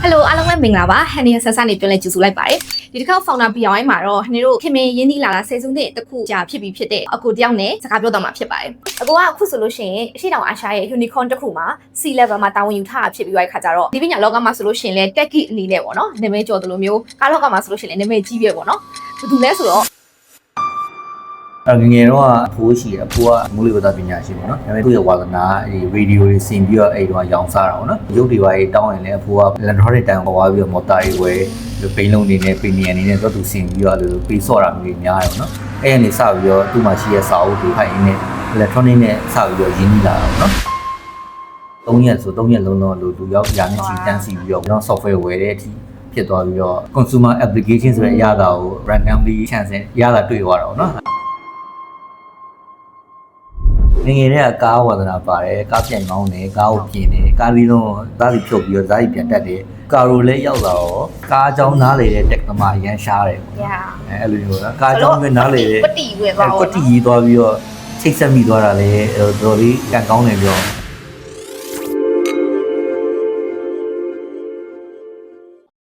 Hello အားလုံးပဲမင်္ဂလာပါဟန်နီဆဆနေပြန်လဲကြိုဆိုလိုက်ပါတယ်ဒီတစ်ခေါက် founder ပြောင်းရင်မှာတော့ဟန်နီတို့ခင်မင်းရင်းနှီးလာတာဆယ်စုနှစ်တစ်ခုကြာဖြစ်ပြီးဖြစ်တဲ့အကိုတယောက်နဲ့စကားပြောတော့မှာဖြစ်ပါတယ်အကိုကအခုဆိုလို့ရှိရင်အရှိတောင်အာရှရဲ့ unicorn တစ်ခုမှာ C level မှာတာဝန်ယူထားတာဖြစ်ပြီးသွားတဲ့ခါကျတော့ဒီပညာလောကမှာဆိုလို့ရှိရင်လဲ tech geek အနေနဲ့ပေါ့နော်နာမည်ကျော်တယ်လို့မျိုးကားလောကမှာဆိုလို့ရှိရင်လဲနာမည်ကြီးပဲပေါ့နော်ဘယ်သူလဲဆိုတော့ငယ်တော့အဖိုးရှိတယ်အဖိုးကမူလဝတ္တပညာရှိပေါ့နော်ဒါပေမဲ့သူ့ရဲ့ဝါသနာရေဒီယိုတွေဆင်ပြီးတော့အဲ့တော့ရောင်းစားတာပေါ့နော်ရုပ်တွေပါတောင်းရင်လည်းအဖိုးက electronic တိုင်ပေါ်ပြီးတော့မော်တာတွေဝယ်ပိန်းလုံးတွေနဲ့ပင်နီယန်တွေနဲ့တော့သူဆင်ပြီးတော့အဲ့လိုပေးဆော့တာမျိုးတွေများတယ်ပေါ့နော်အဲ့ရနေစပြီးတော့သူ့မှာရှိတဲ့စာအုပ်တွေဖိုင်ရင်းနဲ့ electronic နဲ့စပြီးတော့ရင်းနှီးလာတာပေါ့နော်3ရက်ဆို3ရက်လုံးလုံးလူရောက်ရာနဲ့စီတန်းစီပြီးတော့ကျွန်တော် software ဝယ်တဲ့အထိဖြစ်သွားပြီးတော့ consumer application ဆိုတဲ့အရာကို randomly chance ရတာတွေ့သွားတာပေါ့နော်ငယ်တဲ့ကားဝါသနာပါတယ်ကားပြန်ကောင်းတယ်ကားကိုပြင်တယ်ကားပြီးတော့သားစီဖြုတ်ပြီးတော့သားစီပြန်တက်တယ်ကာရိုလည်းရောက်လာတော့ကားအကြောင်းနားလေတဲ့တက်သမားရန်ရှားတယ်အဲ့လိုမျိုးနော်ကားအကြောင်းပဲနားလေတဲ့ကွတီဝင်သွားကွတီရေးသွားပြီးတော့ချိတ်ဆက်မိသွားတာလေတော်တော်လေးကန်ကောင်းတယ်ပြော